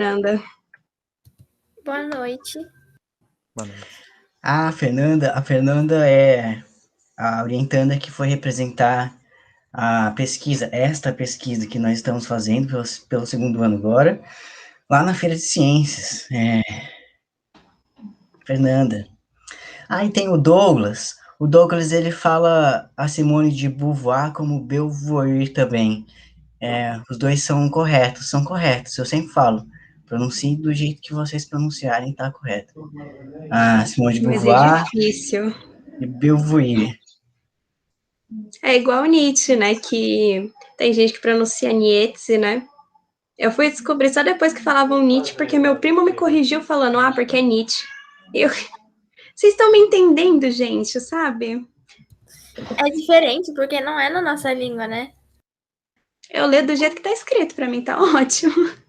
Fernanda. Boa noite. Boa noite. A Fernanda é a orientanda que foi representar a pesquisa, esta pesquisa que nós estamos fazendo pelo segundo ano agora, lá na Feira de Ciências. Fernanda. E tem o Douglas. O Douglas, ele fala a Simone de Beauvoir como Beauvoir também. Os dois são corretos, eu sempre falo. Pronuncie do jeito que vocês pronunciarem, tá correto. Simone de Beauvoir. Mas é difícil. E Beauvoir. É igual Nietzsche, né? Que tem gente que pronuncia Nietzsche, né? Eu fui descobrir só depois que falavam Nietzsche, porque meu primo me corrigiu falando, porque é Nietzsche. Vocês estão me entendendo, gente, sabe? É diferente, porque não é na nossa língua, né? Eu leio do jeito que tá escrito, pra mim tá ótimo.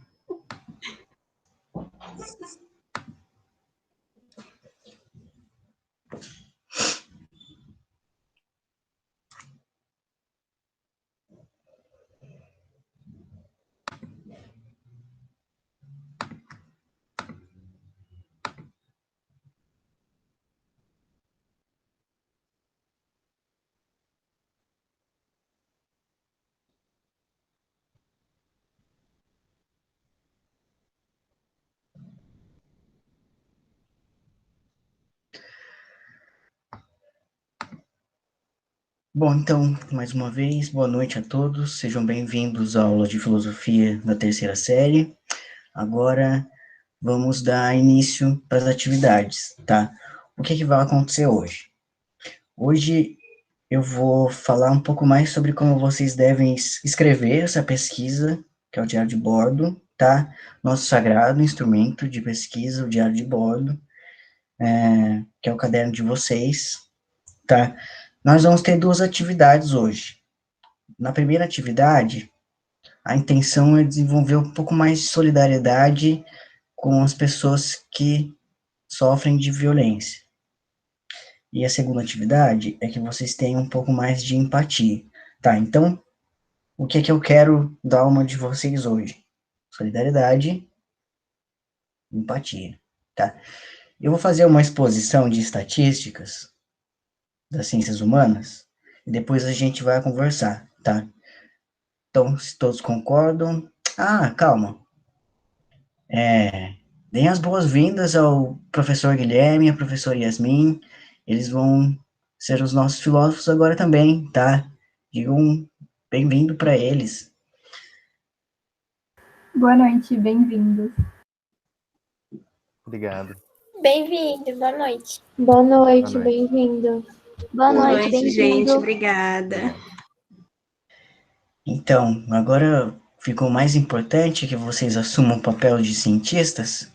Bom, então, mais uma vez, boa noite a todos, sejam bem-vindos à aula de filosofia da terceira série. Agora, vamos dar início para as atividades, tá? O que vai acontecer hoje? Hoje, eu vou falar um pouco mais sobre como vocês devem escrever essa pesquisa, que é o diário de bordo, tá? Nosso sagrado instrumento de pesquisa, o diário de bordo, que é o caderno de vocês, tá? Nós vamos ter duas atividades hoje. Na primeira atividade, a intenção é desenvolver um pouco mais de solidariedade com as pessoas que sofrem de violência. E a segunda atividade é que vocês tenham um pouco mais de empatia, tá? Então, o que eu quero dar uma de vocês hoje? Solidariedade, empatia, tá? Eu vou fazer uma exposição de estatísticas das ciências humanas e depois a gente vai conversar, tá? Então, se todos concordam... calma. Deem as boas-vindas ao professor Guilherme e à professora Yasmin. Eles vão ser os nossos filósofos agora também, tá? Digam bem-vindo para eles. Boa noite, bem-vindos. Obrigado. Bem-vindo, boa noite. Boa noite, Boa noite. bem-vindo. Boa noite, gente. Obrigada. Então, agora ficou mais importante que vocês assumam o papel de cientistas,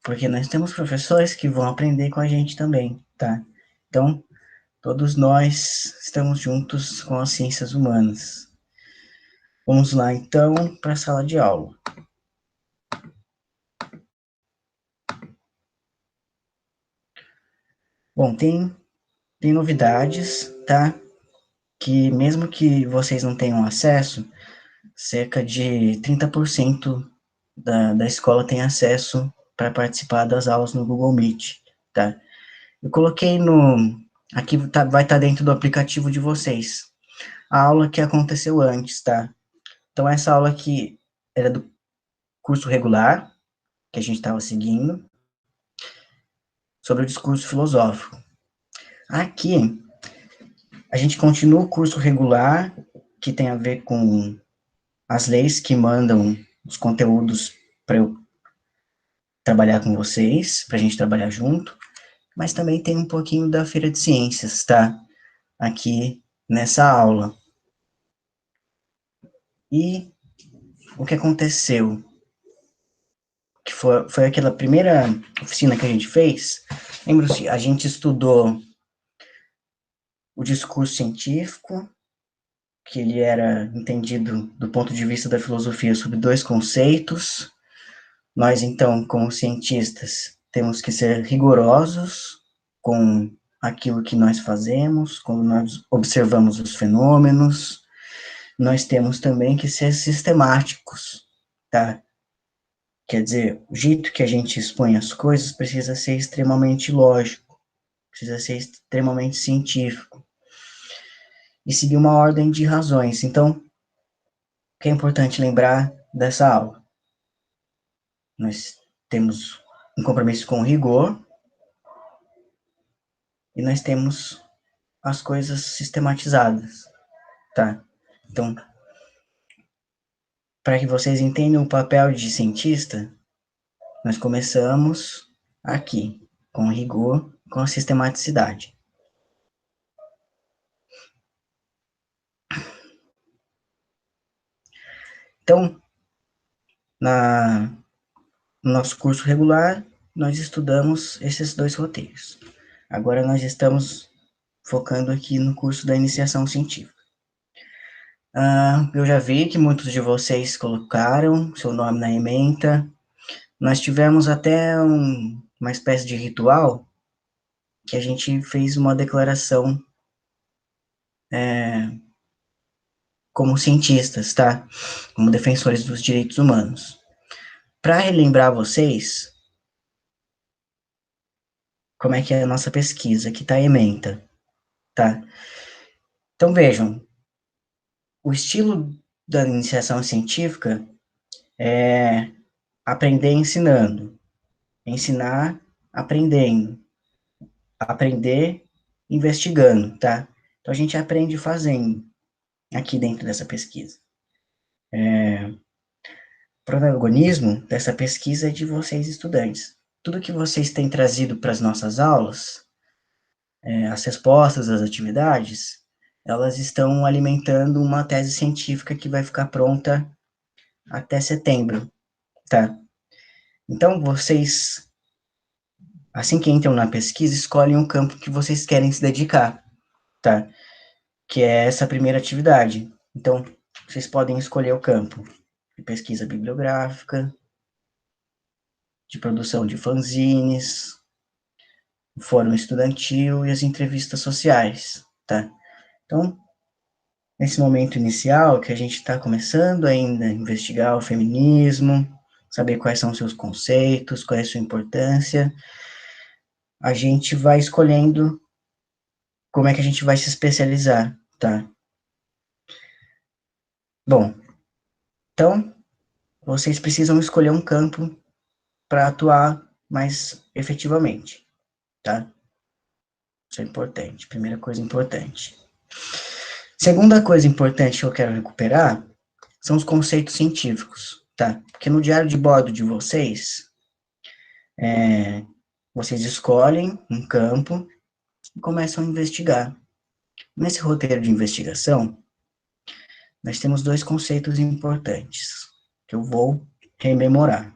porque nós temos professores que vão aprender com a gente também, tá? Então, todos nós estamos juntos com as ciências humanas. Vamos lá, então, para a sala de aula. Bom, tem novidades, tá? Que mesmo que vocês não tenham acesso, cerca de 30% da escola tem acesso para participar das aulas no Google Meet, tá? Eu coloquei aqui vai estar dentro do aplicativo de vocês, a aula que aconteceu antes, tá? Então, essa aula aqui era do curso regular, que a gente estava seguindo, sobre o discurso filosófico. Aqui, a gente continua o curso regular, que tem a ver com as leis que mandam os conteúdos para eu trabalhar com vocês, para a gente trabalhar junto, mas também tem um pouquinho da Feira de Ciências, tá? Aqui nessa aula. E o que aconteceu? Que foi aquela primeira oficina que a gente fez, lembra-se, a gente estudou o discurso científico, que ele era entendido do ponto de vista da filosofia sobre dois conceitos. Nós, então, como cientistas, temos que ser rigorosos com aquilo que nós fazemos, quando nós observamos os fenômenos. Nós temos também que ser sistemáticos, tá? Quer dizer, o jeito que a gente expõe as coisas precisa ser extremamente lógico, precisa ser extremamente científico e seguir uma ordem de razões. Então, o que é importante lembrar dessa aula? Nós temos um compromisso com o rigor e nós temos as coisas sistematizadas, tá? Então, para que vocês entendam o papel de cientista, nós começamos aqui, com rigor, com a sistematicidade. Então, no nosso curso regular, nós estudamos esses 2 roteiros. Agora nós estamos focando aqui no curso da iniciação científica. Eu já vi que muitos de vocês colocaram seu nome na ementa. Nós tivemos até uma espécie de ritual que a gente fez uma declaração como cientistas, tá? Como defensores dos direitos humanos. Para relembrar vocês, como é que é a nossa pesquisa, que está a ementa, tá? Então, vejam, o estilo da iniciação científica é aprender ensinando, ensinar aprendendo, aprender investigando, tá? Então, a gente aprende fazendo aqui dentro dessa pesquisa. O protagonismo dessa pesquisa é de vocês, estudantes. Tudo que vocês têm trazido para as nossas aulas, as respostas das atividades, elas estão alimentando uma tese científica que vai ficar pronta até setembro, tá? Então, vocês, assim que entram na pesquisa, escolhem um campo que vocês querem se dedicar, tá? Que é essa primeira atividade. Então, vocês podem escolher o campo de pesquisa bibliográfica, de produção de fanzines, o fórum estudantil e as entrevistas sociais, tá? Então, nesse momento inicial, que a gente está começando ainda a investigar o feminismo, saber quais são os seus conceitos, qual é a sua importância, a gente vai escolhendo como é que a gente vai se especializar, tá? Bom, então, vocês precisam escolher um campo para atuar mais efetivamente, tá? Isso é importante, primeira coisa importante. Segunda coisa importante que eu quero recuperar são os conceitos científicos, tá? Porque no diário de bordo de vocês, vocês escolhem um campo e começam a investigar. Nesse roteiro de investigação, nós temos 2 conceitos importantes que eu vou rememorar.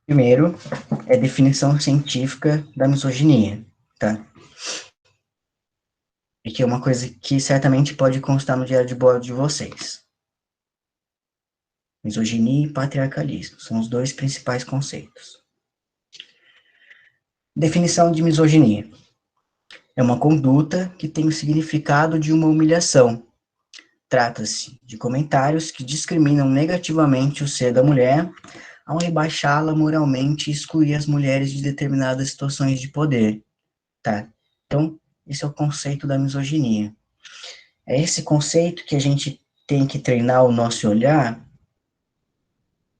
Primeiro, é a definição científica da misoginia, tá? E que é uma coisa que certamente pode constar no diário de bordo de vocês. Misoginia e patriarcalismo são os 2 principais conceitos. Definição de misoginia. É uma conduta que tem o significado de uma humilhação. Trata-se de comentários que discriminam negativamente o ser da mulher ao rebaixá-la moralmente e excluir as mulheres de determinadas situações de poder, tá? Então, esse é o conceito da misoginia. É esse conceito que a gente tem que treinar o nosso olhar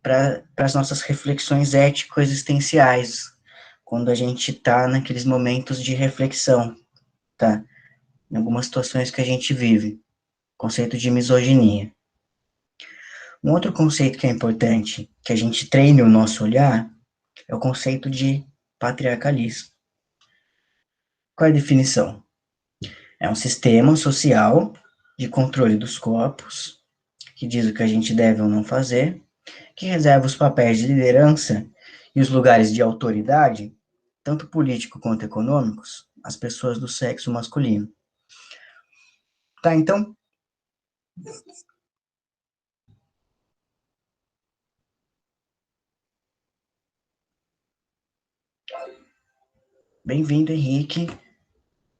para as nossas reflexões ético-existenciais, quando a gente está naqueles momentos de reflexão, tá? Em algumas situações que a gente vive. Conceito de misoginia. Um outro conceito que é importante, que a gente treine o nosso olhar, é o conceito de patriarcalismo. Qual é a definição? É um sistema social de controle dos corpos, que diz o que a gente deve ou não fazer, que reserva os papéis de liderança e os lugares de autoridade, tanto político quanto econômicos, às pessoas do sexo masculino. Tá, então, bem-vindo, Henrique.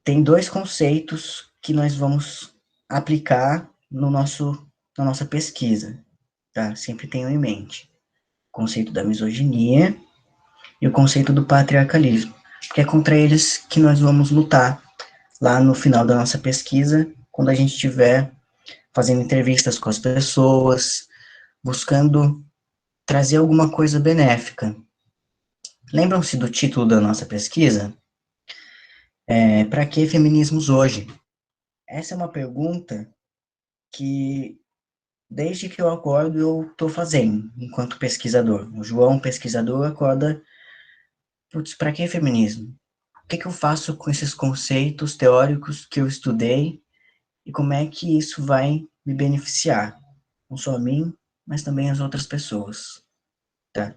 Tem 2 conceitos que nós vamos aplicar na nossa pesquisa, tá? Sempre tenham em mente o conceito da misoginia e o conceito do patriarcalismo, porque é contra eles que nós vamos lutar lá no final da nossa pesquisa, quando a gente estiver fazendo entrevistas com as pessoas, buscando trazer alguma coisa benéfica. Lembram-se do título da nossa pesquisa? Para que feminismos hoje? Essa é uma pergunta que, desde que eu acordo, eu estou fazendo, enquanto pesquisador. O João, pesquisador, acorda, putz, para que feminismo? O que eu faço com esses conceitos teóricos que eu estudei e como é que isso vai me beneficiar? Não só a mim, mas também as outras pessoas, tá?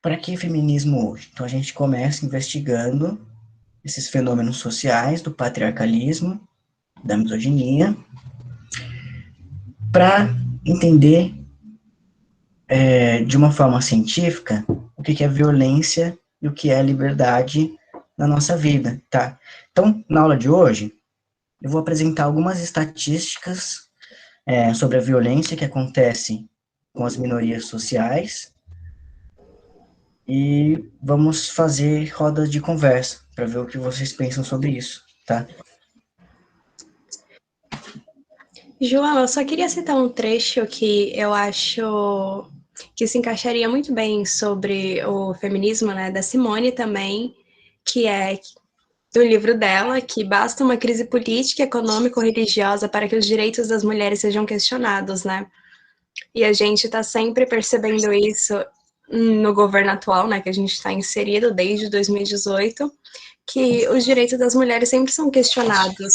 Para que feminismo hoje? Então a gente começa investigando esses fenômenos sociais do patriarcalismo, da misoginia, para entender de uma forma científica o que é violência e o que é liberdade na nossa vida, tá? Então, na aula de hoje, eu vou apresentar algumas estatísticas sobre a violência que acontece com as minorias sociais e vamos fazer rodas de conversa para ver o que vocês pensam sobre isso, tá? João, eu só queria citar um trecho que eu acho que se encaixaria muito bem sobre o feminismo, né, da Simone também, que é do livro dela, que basta uma crise política, econômica ou religiosa para que os direitos das mulheres sejam questionados, né? E a gente está sempre percebendo isso no governo atual, né, que a gente está inserido desde 2018, que os direitos das mulheres sempre são questionados.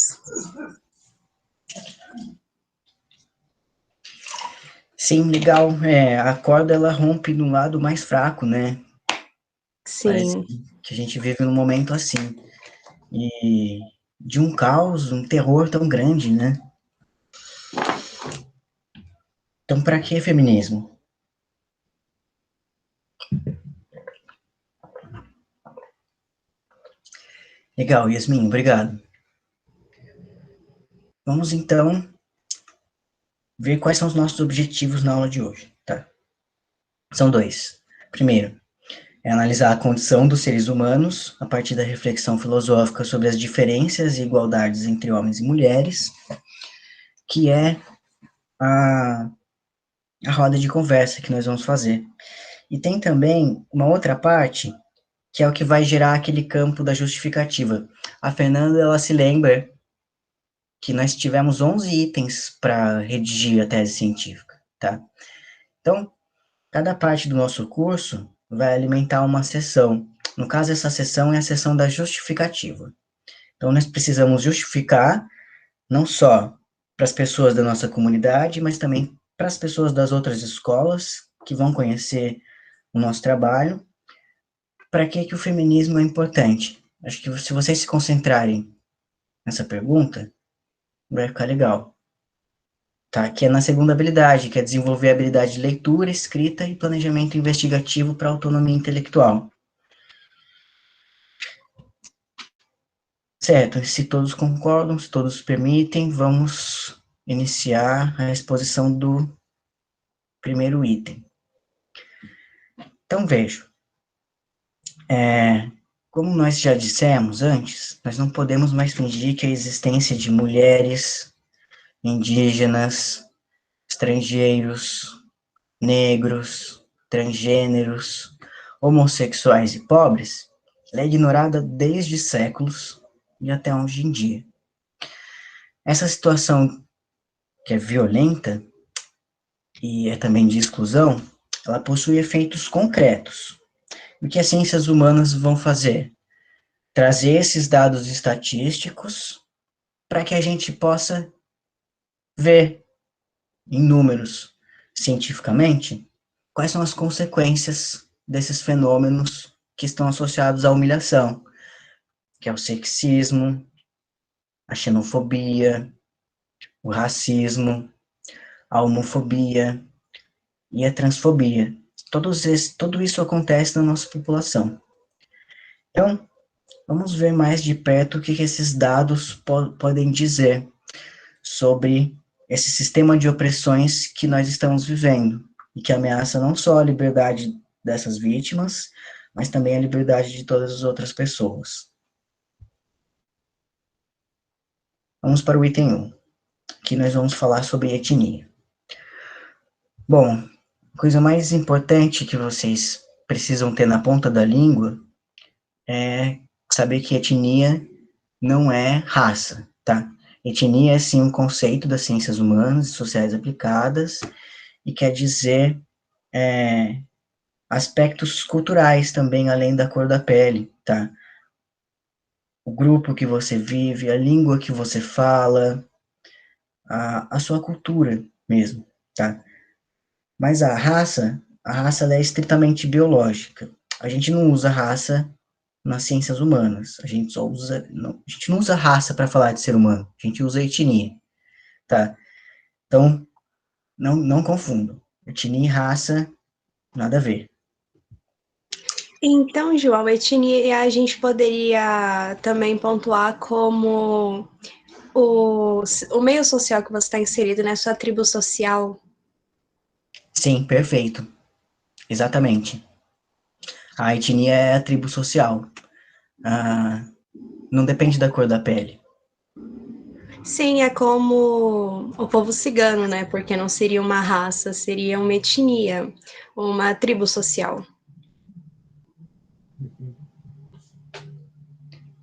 Sim, legal. A corda, ela rompe no lado mais fraco, né? Parece Sim. que a gente vive num momento assim. E de um caos, um terror tão grande, né? Então, para que feminismo? Legal, Yasmin, obrigado. Vamos, então, ver quais são os nossos objetivos na aula de hoje, tá? São dois. Primeiro, é analisar a condição dos seres humanos a partir da reflexão filosófica sobre as diferenças e igualdades entre homens e mulheres, que é a roda de conversa que nós vamos fazer. E tem também uma outra parte, que é o que vai gerar aquele campo da justificativa. A Fernanda, ela se lembra que nós tivemos 11 itens para redigir a tese científica, tá? Então, cada parte do nosso curso vai alimentar uma seção. No caso, essa seção é a seção da justificativa. Então, nós precisamos justificar não só para as pessoas da nossa comunidade, mas também para as pessoas das outras escolas que vão conhecer o nosso trabalho. Para que o feminismo é importante? Acho que se vocês se concentrarem nessa pergunta, vai ficar legal. Tá? Que é na segunda habilidade, que é desenvolver a habilidade de leitura, escrita e planejamento investigativo para autonomia intelectual. Certo, se todos concordam, se todos permitem, vamos iniciar a exposição do primeiro item. Então, vejo. Como nós já dissemos antes, nós não podemos mais fingir que a existência de mulheres, indígenas, estrangeiros, negros, transgêneros, homossexuais e pobres, ela é ignorada desde séculos e até hoje em dia. Essa situação que é violenta e é também de exclusão, ela possui efeitos concretos. O que as ciências humanas vão fazer? Trazer esses dados estatísticos para que a gente possa ver em números cientificamente quais são as consequências desses fenômenos que estão associados à humilhação, que é o sexismo, a xenofobia, o racismo, a homofobia e a transfobia. Tudo isso acontece na nossa população. Então, vamos ver mais de perto o que esses dados podem dizer sobre esse sistema de opressões que nós estamos vivendo, e que ameaça não só a liberdade dessas vítimas, mas também a liberdade de todas as outras pessoas. Vamos para o item 1, que nós vamos falar sobre etnia. Bom, a coisa mais importante que vocês precisam ter na ponta da língua é saber que etnia não é raça, tá? Etnia é sim um conceito das ciências humanas e sociais aplicadas e quer dizer aspectos culturais também, além da cor da pele, tá? O grupo que você vive, a língua que você fala, a sua cultura mesmo, tá? Mas a raça ela é estritamente biológica. A gente não usa raça nas ciências humanas. A gente só usa, não, a gente não usa raça para falar de ser humano. A gente usa etnia, tá? Então, não confundam. Etnia e raça, nada a ver. Então, João, etnia a gente poderia também pontuar como o meio social que você está inserido, né? Sua tribo social. Sim, perfeito. Exatamente. A etnia é a tribo social. Não depende da cor da pele. Sim, é como o povo cigano, né? Porque não seria uma raça, seria uma etnia, uma tribo social.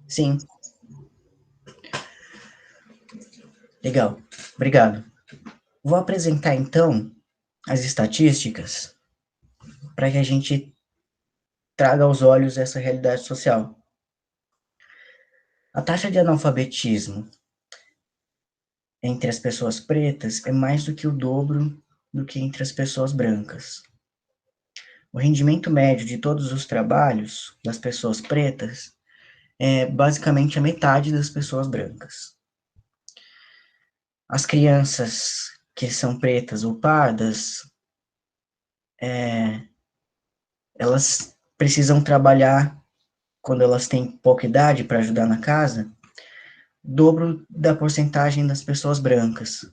Sim. Legal. Obrigado. Vou apresentar, então, as estatísticas para que a gente traga aos olhos essa realidade social. A taxa de analfabetismo entre as pessoas pretas é mais do que o dobro do que entre as pessoas brancas. O rendimento médio de todos os trabalhos das pessoas pretas é basicamente a metade das pessoas brancas. As crianças que são pretas ou pardas, elas precisam trabalhar quando elas têm pouca idade para ajudar na casa, dobro da porcentagem das pessoas brancas,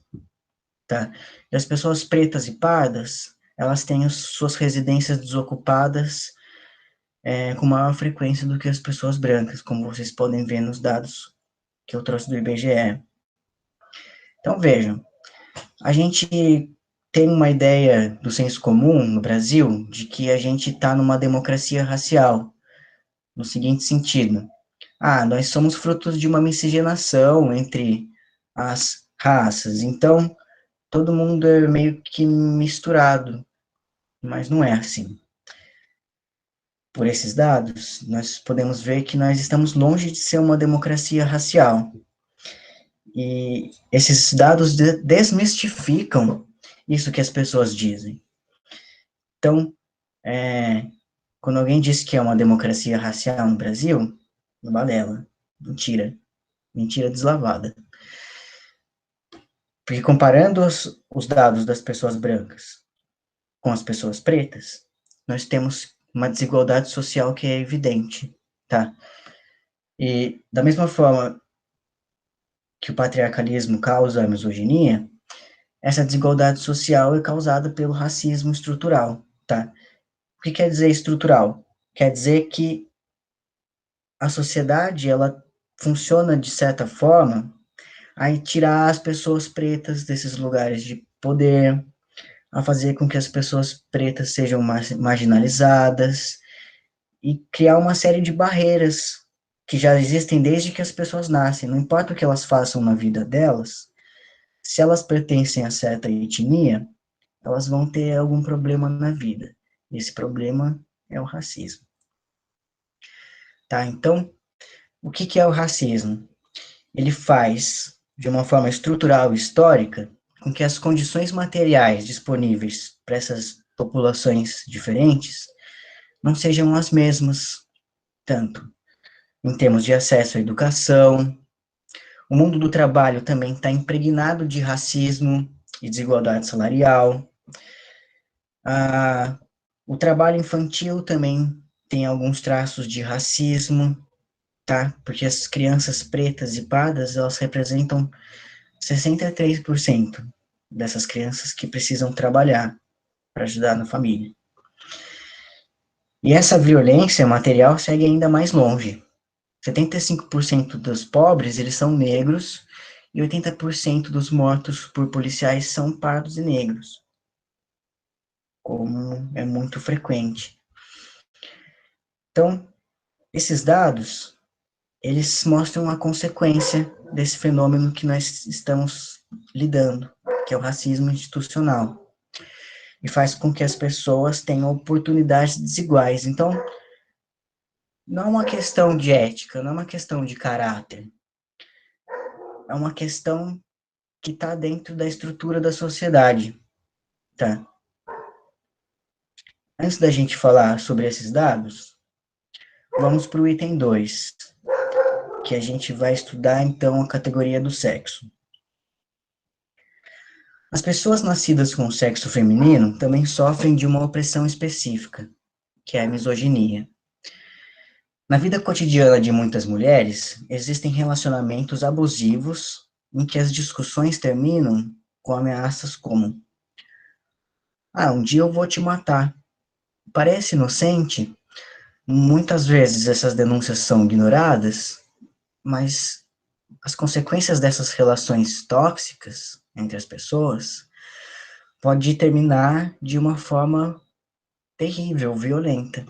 tá? E as pessoas pretas e pardas, elas têm suas residências desocupadas com maior frequência do que as pessoas brancas, como vocês podem ver nos dados que eu trouxe do IBGE. Então, vejam, a gente tem uma ideia do senso comum no Brasil de que a gente está numa democracia racial, no seguinte sentido: nós somos frutos de uma miscigenação entre as raças, então todo mundo é meio que misturado, mas não é assim. Por esses dados, nós podemos ver que nós estamos longe de ser uma democracia racial. E esses dados desmistificam isso que as pessoas dizem. Então, quando alguém diz que é uma democracia racial no Brasil, balela, mentira, mentira deslavada. Porque comparando os dados das pessoas brancas com as pessoas pretas, nós temos uma desigualdade social que é evidente, tá? E da mesma forma que o patriarcalismo causa a misoginia, essa desigualdade social é causada pelo racismo estrutural, tá? O que quer dizer estrutural? Quer dizer que a sociedade, ela funciona de certa forma a tirar as pessoas pretas desses lugares de poder, a fazer com que as pessoas pretas sejam marginalizadas e criar uma série de barreiras que já existem desde que as pessoas nascem. Não importa o que elas façam na vida delas, se elas pertencem a certa etnia, elas vão ter algum problema na vida. E esse problema é o racismo. Tá? Então, o que é o racismo? Ele faz, de uma forma estrutural e histórica, com que as condições materiais disponíveis para essas populações diferentes não sejam as mesmas, tanto em termos de acesso à educação. O mundo do trabalho também está impregnado de racismo e desigualdade salarial. O trabalho infantil também tem alguns traços de racismo, tá? Porque as crianças pretas e pardas, elas representam 63% dessas crianças que precisam trabalhar para ajudar na família. E essa violência material segue ainda mais longe. 75% dos pobres, eles são negros, e 80% dos mortos por policiais são pardos e negros, como é muito frequente. Então, esses dados, eles mostram a consequência desse fenômeno que nós estamos lidando, que é o racismo institucional, e faz com que as pessoas tenham oportunidades desiguais. Então, não é uma questão de ética, não é uma questão de caráter, é uma questão que está dentro da estrutura da sociedade, tá? Antes da gente falar sobre esses dados, vamos para o item 2, que a gente vai estudar, então, a categoria do sexo. As pessoas nascidas com o sexo feminino também sofrem de uma opressão específica, que é a misoginia. Na vida cotidiana de muitas mulheres, existem relacionamentos abusivos em que as discussões terminam com ameaças como: um dia eu vou te matar. Parece inocente, muitas vezes essas denúncias são ignoradas, mas as consequências dessas relações tóxicas entre as pessoas pode terminar de uma forma terrível, violenta,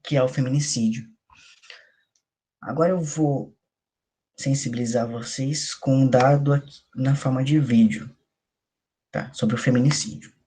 que é o feminicídio. Agora eu vou sensibilizar vocês com um dado aqui na forma de vídeo, tá? Sobre o feminicídio.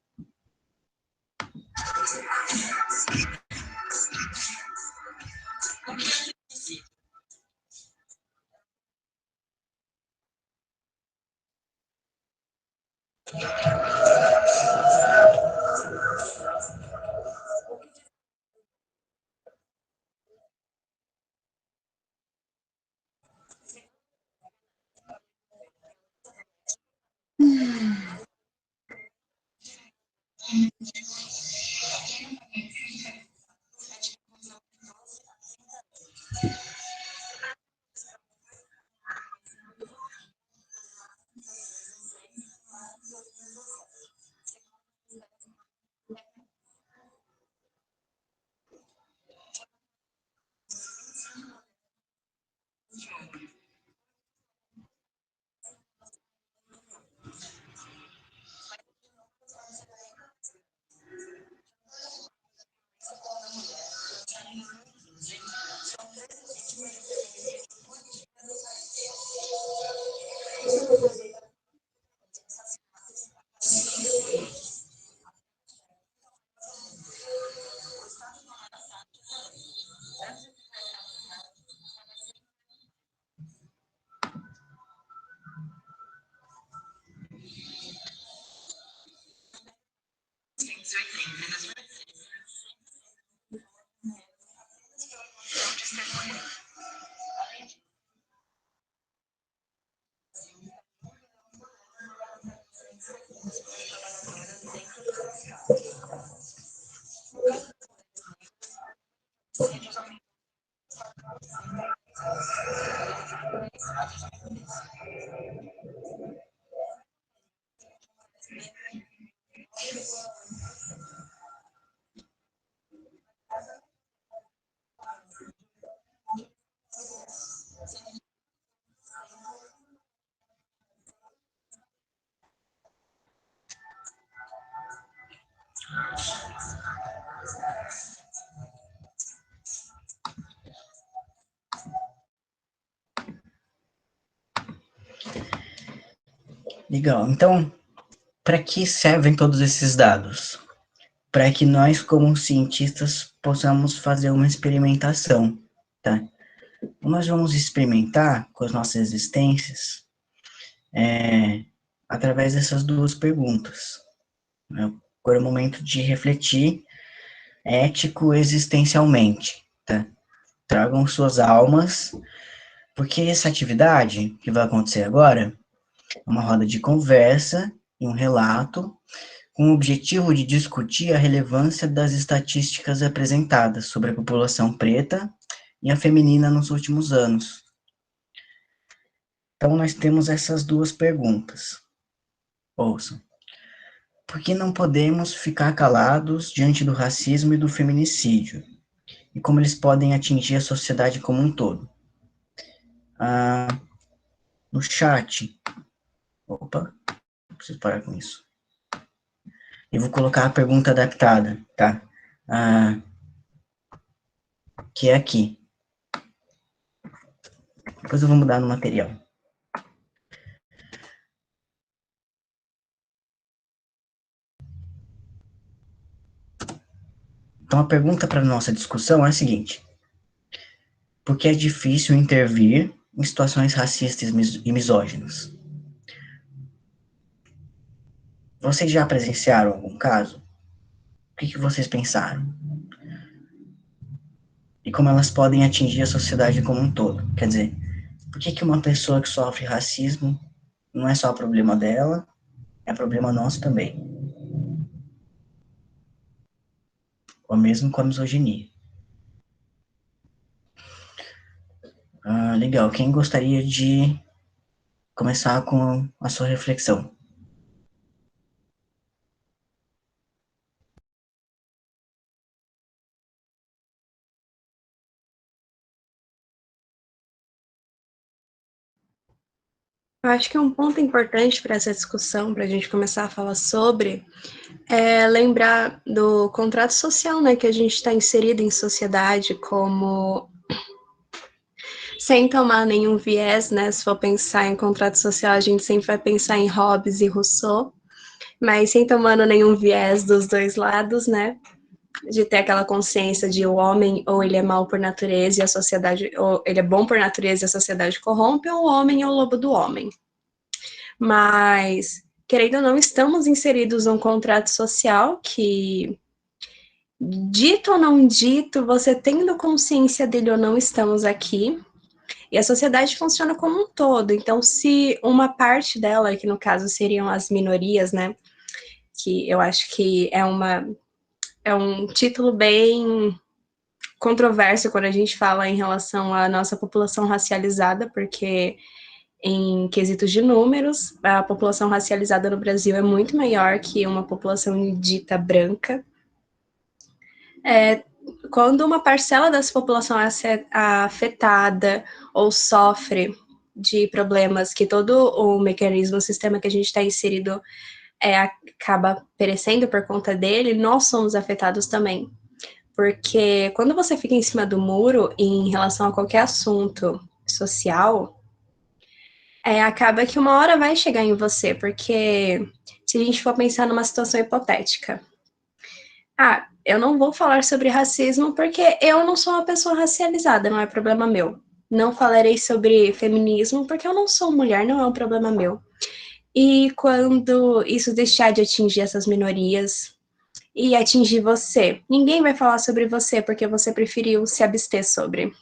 Legal. Então, para que servem todos esses dados? Para que nós, como cientistas, possamos fazer uma experimentação, tá? Nós vamos experimentar com as nossas existências através dessas duas perguntas. Agora é o momento de refletir ético-existencialmente, tá? Tragam suas almas, porque essa atividade que vai acontecer agora é uma roda de conversa e um relato com o objetivo de discutir a relevância das estatísticas apresentadas sobre a população preta e a feminina nos últimos anos. Então, nós temos essas duas perguntas. Ouçam. Por que não podemos ficar calados diante do racismo e do feminicídio? E como eles podem atingir a sociedade como um todo? No chat, opa, preciso parar com isso. Eu vou colocar a pergunta adaptada, tá? Que é aqui. Depois eu vou mudar no material. Então, a pergunta para a nossa discussão é a seguinte: por que é difícil intervir em situações racistas e misóginas? Vocês já presenciaram algum caso? O que vocês pensaram? E como elas podem atingir a sociedade como um todo? Quer dizer, por que uma pessoa que sofre racismo não é só problema dela, é problema nosso também? Ou mesmo com a misoginia. Legal. Quem gostaria de começar com a sua reflexão? Eu acho que um ponto importante para essa discussão, para a gente começar a falar sobre, é lembrar do contrato social, né, que a gente está inserido em sociedade como sem tomar nenhum viés, né, se for pensar em contrato social, a gente sempre vai pensar em Hobbes e Rousseau, mas sem tomando nenhum viés dos dois lados, né, de ter aquela consciência de o homem ou ele é mau por natureza e a sociedade, ou ele é bom por natureza e a sociedade corrompe, ou o homem é o lobo do homem. Mas, querendo ou não, estamos inseridos num contrato social que, dito ou não dito, você tendo consciência dele ou não, estamos aqui. E a sociedade funciona como um todo. Então, se uma parte dela, que no caso seriam as minorias, né, que eu acho que é um título bem controverso quando a gente fala em relação à nossa população racializada, porque em quesitos de números, a população racializada no Brasil é muito maior que uma população dita branca. Quando uma parcela dessa população é afetada ou sofre de problemas que todo o mecanismo, o sistema que a gente está inserido acaba perecendo por conta dele, nós somos afetados também. Porque quando você fica em cima do muro em relação a qualquer assunto social, acaba que uma hora vai chegar em você, porque se a gente for pensar numa situação hipotética, eu não vou falar sobre racismo porque eu não sou uma pessoa racializada, não é problema meu. Não falarei sobre feminismo porque eu não sou mulher, não é um problema meu. E quando isso deixar de atingir essas minorias e atingir você, ninguém vai falar sobre você porque você preferiu se abster sobre.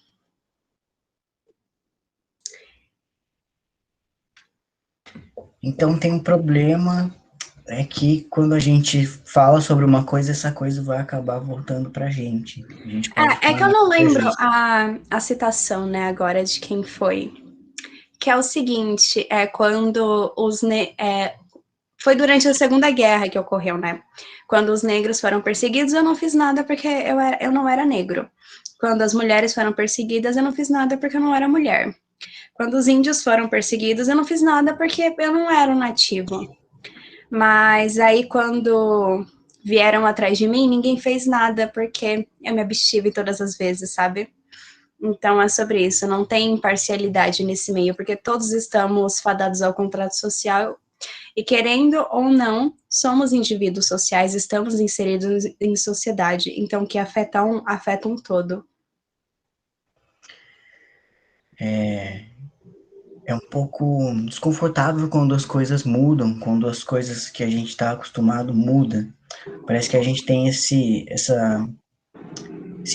Então tem um problema, é que quando a gente fala sobre uma coisa, essa coisa vai acabar voltando pra gente. A gente pode É tomar que eu não lembro prejuízo. a citação, né, agora de quem foi. Que é o seguinte, quando foi durante a Segunda Guerra que ocorreu, né? Quando os negros foram perseguidos, eu não fiz nada porque eu não era negro. Quando as mulheres foram perseguidas, eu não fiz nada porque eu não era mulher. Quando os índios foram perseguidos, eu não fiz nada porque eu não era um nativo. Mas aí, quando vieram atrás de mim, ninguém fez nada porque eu me abstive todas as vezes, sabe? Então é sobre isso, não tem imparcialidade nesse meio, porque todos estamos fadados ao contrato social e, querendo ou não, somos indivíduos sociais, estamos inseridos em sociedade, então o que afeta um todo. É um pouco desconfortável quando as coisas mudam, quando as coisas que a gente está acostumado mudam. Parece que a gente tem esse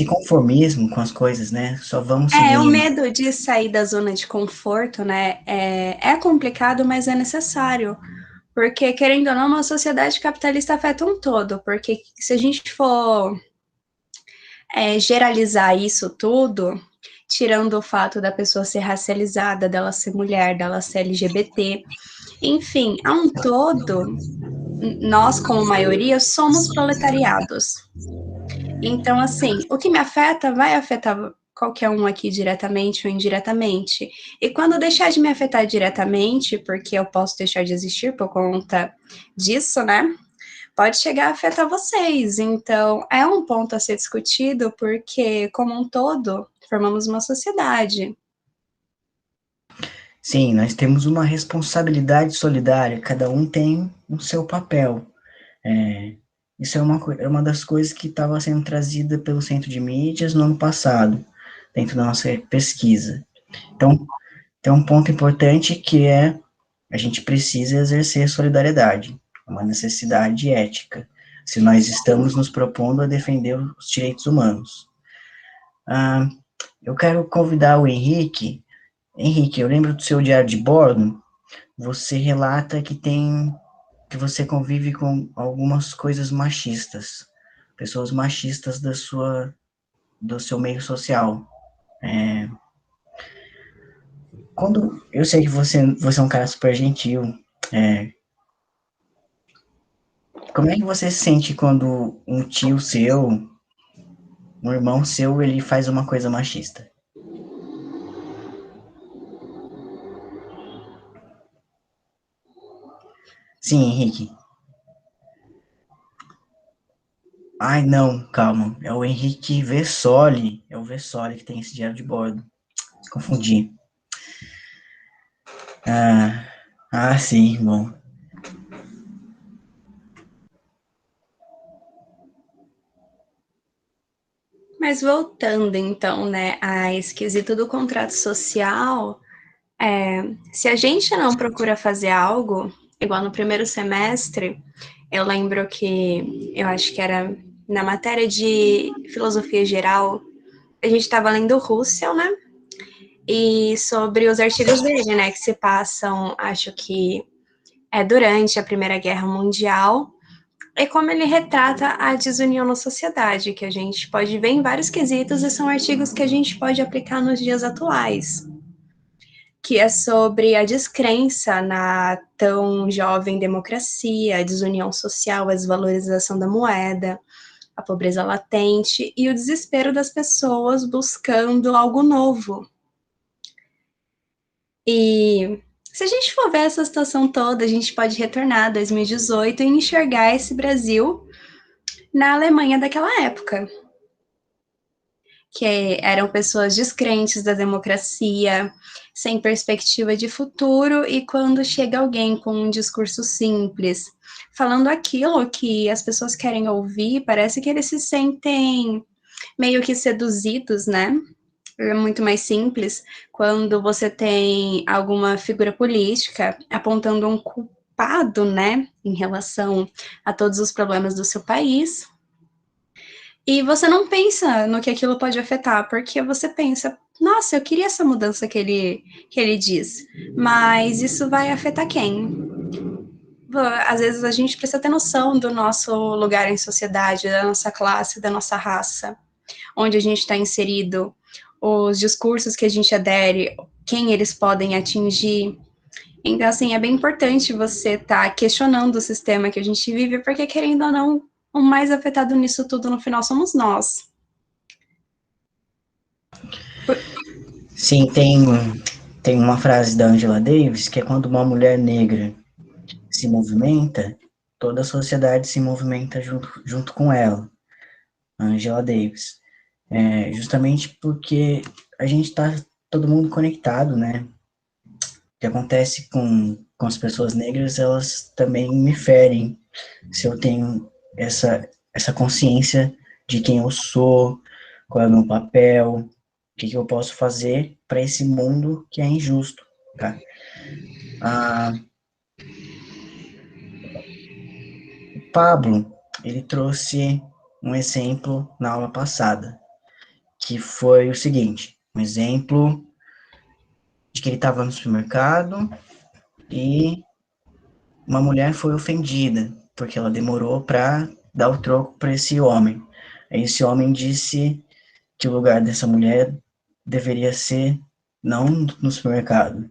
conformismo com as coisas, né? Só vamos O seguindo. medo de sair da zona de conforto, né, é complicado, mas é necessário. Porque, querendo ou não, uma sociedade capitalista afeta um todo. Porque se a gente for geralizar isso tudo, tirando o fato da pessoa ser racializada, dela ser mulher, dela ser LGBT, enfim, há um todo, nós, como maioria, somos proletariados. Então, assim, o que me afeta vai afetar qualquer um aqui diretamente ou indiretamente. E quando deixar de me afetar diretamente, porque eu posso deixar de existir por conta disso, né? Pode chegar a afetar vocês. Então, é um ponto a ser discutido, porque, como um todo, formamos uma sociedade. Sim, nós temos uma responsabilidade solidária, cada um tem o seu papel. Isso é uma das coisas que estava sendo trazida pelo Centro de Mídias no ano passado, dentro da nossa pesquisa. Então, tem um ponto importante que é a gente precisa exercer solidariedade, uma necessidade ética, se nós estamos nos propondo a defender os direitos humanos. Eu quero convidar o Henrique. Henrique, eu lembro do seu diário de bordo, você relata que você convive com algumas coisas machistas, pessoas machistas do seu meio social. Quando eu sei que você é um cara super gentil, como é que você se sente quando um tio seu, um irmão seu, ele faz uma coisa machista? Sim, Henrique. Ai, não, calma. É o Henrique Vessoli. É o Vessoli que tem esse diário de bordo. Confundi. Sim, bom. Mas voltando, então, né, a esse quesito do contrato social, se a gente não procura fazer algo, igual no primeiro semestre, eu lembro que eu acho que era na matéria de filosofia geral, a gente estava lendo Russell, né? E sobre os artigos dele, né, que se passam, acho que é durante a Primeira Guerra Mundial, e como ele retrata a desunião na sociedade, que a gente pode ver em vários quesitos e são artigos que a gente pode aplicar nos dias atuais, que é sobre a descrença na tão jovem democracia, a desunião social, a desvalorização da moeda, a pobreza latente e o desespero das pessoas buscando algo novo. E se a gente for ver essa situação toda, a gente pode retornar a 2018 e enxergar esse Brasil na Alemanha daquela época, que eram pessoas descrentes da democracia, sem perspectiva de futuro, e quando chega alguém com um discurso simples, falando aquilo que as pessoas querem ouvir, parece que eles se sentem meio que seduzidos, né? É muito mais simples quando você tem alguma figura política apontando um culpado, né, em relação a todos os problemas do seu país, e você não pensa no que aquilo pode afetar, porque você pensa, nossa, eu queria essa mudança que ele diz, mas isso vai afetar quem? Às vezes a gente precisa ter noção do nosso lugar em sociedade, da nossa classe, da nossa raça, onde a gente está inserido, os discursos que a gente adere, quem eles podem atingir. Então, assim, é bem importante você estar questionando o sistema que a gente vive, porque, querendo ou não, o mais afetado nisso tudo, no final, somos nós. Sim, tem uma frase da Angela Davis que é quando uma mulher negra se movimenta, toda a sociedade se movimenta junto com ela. Angela Davis. Justamente porque a gente está todo mundo conectado, né? O que acontece com as pessoas negras, elas também me ferem se eu tenho essa consciência de quem eu sou, qual é o meu papel, o que eu posso fazer para esse mundo que é injusto, tá? O Pablo, ele trouxe um exemplo na aula passada, que foi o seguinte, um exemplo de que ele estava no supermercado e uma mulher foi ofendida, porque ela demorou para dar o troco para esse homem. Aí esse homem disse que o lugar dessa mulher deveria ser não no supermercado,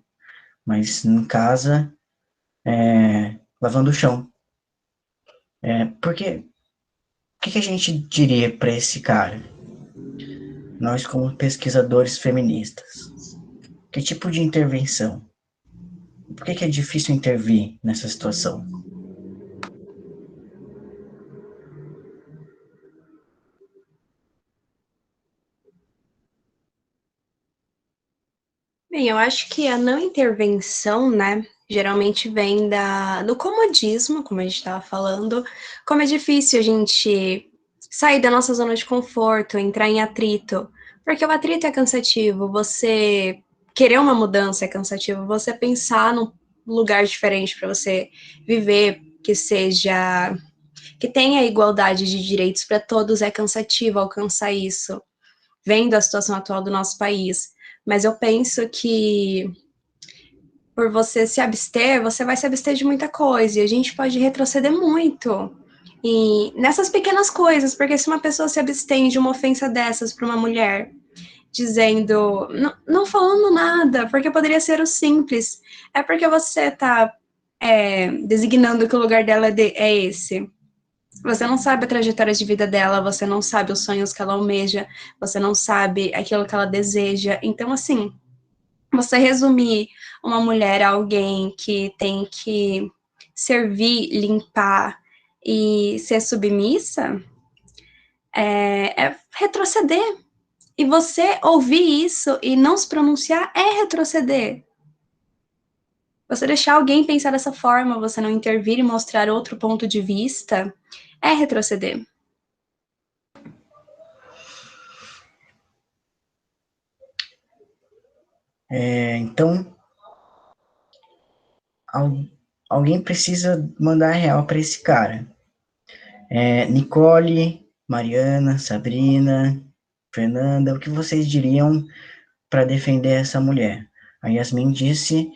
mas em casa, lavando o chão. Porque, o que a gente diria para esse cara? Nós, como pesquisadores feministas, que tipo de intervenção? Por que é difícil intervir nessa situação? Bem, eu acho que a não intervenção, né, geralmente vem do comodismo, como a gente estava falando, como é difícil a gente sair da nossa zona de conforto, entrar em atrito, porque o atrito é cansativo, você querer uma mudança é cansativo, você pensar num lugar diferente para você viver, que tenha igualdade de direitos para todos é cansativo alcançar isso, vendo a situação atual do nosso país. Mas eu penso que por você se abster, você vai se abster de muita coisa, e a gente pode retroceder muito. E nessas pequenas coisas, porque se uma pessoa se abstém de uma ofensa dessas para uma mulher, dizendo, não falando nada, porque poderia ser o simples, é porque você está designando que o lugar dela é esse. Você não sabe a trajetória de vida dela, você não sabe os sonhos que ela almeja, você não sabe aquilo que ela deseja. Então, assim, você resumir uma mulher a alguém que tem que servir, limpar e ser submissa é retroceder. E você ouvir isso e não se pronunciar é retroceder. Você deixar alguém pensar dessa forma, você não intervir e mostrar outro ponto de vista, é retroceder. Então, alguém precisa mandar real para esse cara. Nicole, Mariana, Sabrina, Fernanda, o que vocês diriam para defender essa mulher? A Yasmin disse: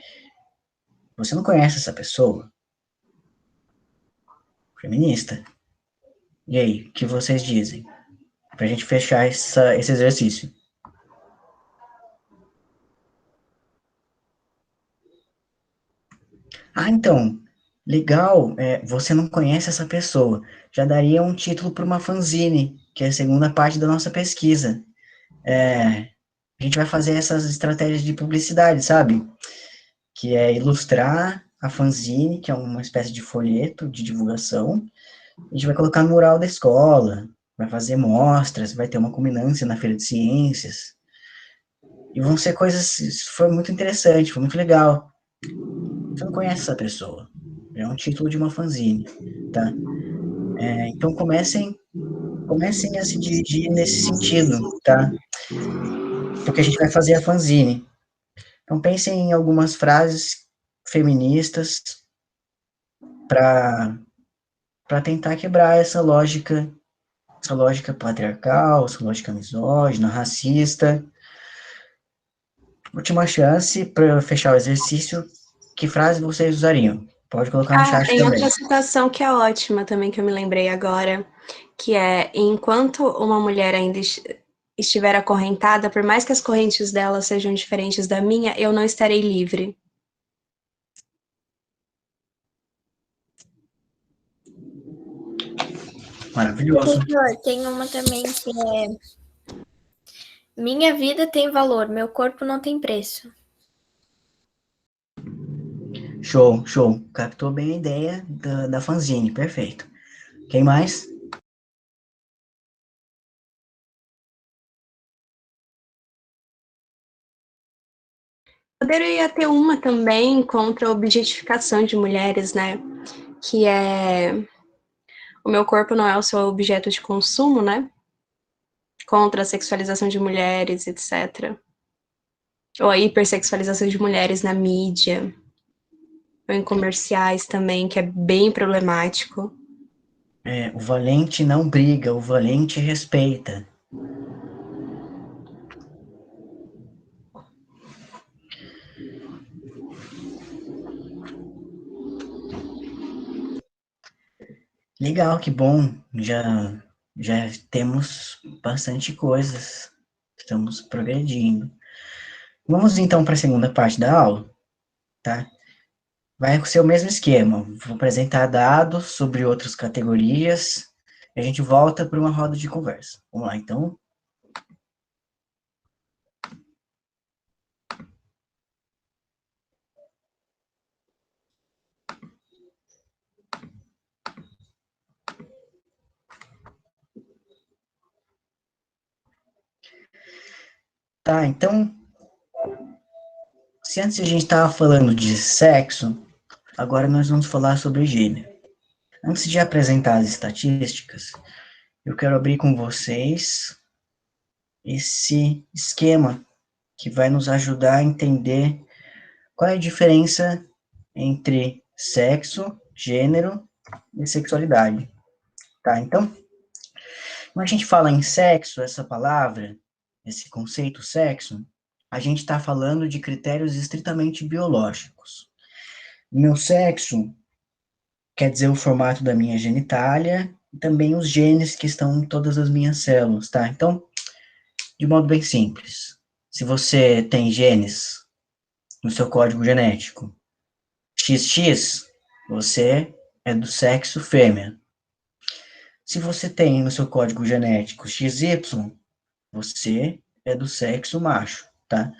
você não conhece essa pessoa? Feminista. E aí, o que vocês dizem? Para a gente fechar esse exercício. Ah, então, legal, você não conhece essa pessoa. Já daria um título para uma fanzine, que é a segunda parte da nossa pesquisa. A gente vai fazer essas estratégias de publicidade, sabe? Que é ilustrar a fanzine, que é uma espécie de folheto de divulgação. A gente vai colocar no mural da escola, vai fazer mostras, vai ter uma culminância na Feira de Ciências. E vão ser coisas, isso foi muito interessante, foi muito legal. Você não conhece essa pessoa. É um título de uma fanzine, tá? Então comecem a se dirigir nesse sentido, tá? Porque a gente vai fazer a fanzine. Então pensem em algumas frases feministas para tentar quebrar essa lógica patriarcal, essa lógica misógina, racista. Última chance para fechar o exercício. Que frase vocês usariam? Pode colocar no chat Tem também. outra citação que é ótima também, que eu me lembrei agora, que é: enquanto uma mulher ainda estiver acorrentada, por mais que as correntes dela sejam diferentes da minha, eu não estarei livre. Maravilhoso. Professor, tem uma também que é: minha vida tem valor, meu corpo não tem preço. Show, show. Captou bem a ideia da fanzine, perfeito. Quem mais? Poderia ter uma também contra a objetificação de mulheres, né? Que é: o meu corpo não é o seu objeto de consumo, né? Contra a sexualização de mulheres, etc. Ou a hipersexualização de mulheres na mídia, ou em comerciais também, que é bem problemático. O valente não briga, o valente respeita. Legal, que bom. Já temos bastante coisas. Estamos progredindo. Vamos então para a segunda parte da aula, tá? vai ser o mesmo esquema. Vou apresentar dados sobre outras categorias e a gente volta para uma roda de conversa. Vamos lá, então. Tá, então, se antes a gente estava falando de sexo, agora nós vamos falar sobre gênero. Antes de apresentar as estatísticas, eu quero abrir com vocês esse esquema que vai nos ajudar a entender qual é a diferença entre sexo, gênero e sexualidade. Tá, então, quando a gente fala em sexo, essa palavra, esse conceito sexo, a gente está falando de critérios estritamente biológicos. Meu sexo quer dizer o formato da minha genitália e também os genes que estão em todas as minhas células, tá? Então, de modo bem simples, se você tem genes no seu código genético XX, você é do sexo fêmea. Se você tem no seu código genético XY, você é do sexo macho, tá?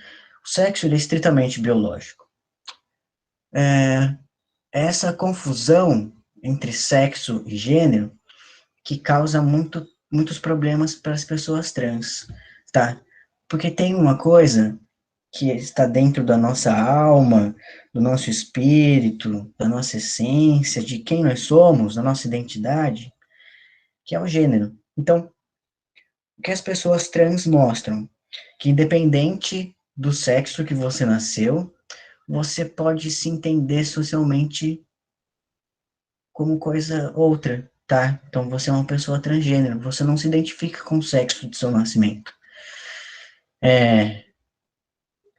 O sexo ele é estritamente biológico. Essa confusão entre sexo e gênero que causa muitos problemas para as pessoas trans, tá? Porque tem uma coisa que está dentro da nossa alma, do nosso espírito, da nossa essência, de quem nós somos, da nossa identidade, que é o gênero. Então, o que as pessoas trans mostram? Que independente do sexo que você nasceu, você pode se entender socialmente como coisa outra, tá? Então você é uma pessoa transgênero, você não se identifica com o sexo de seu nascimento.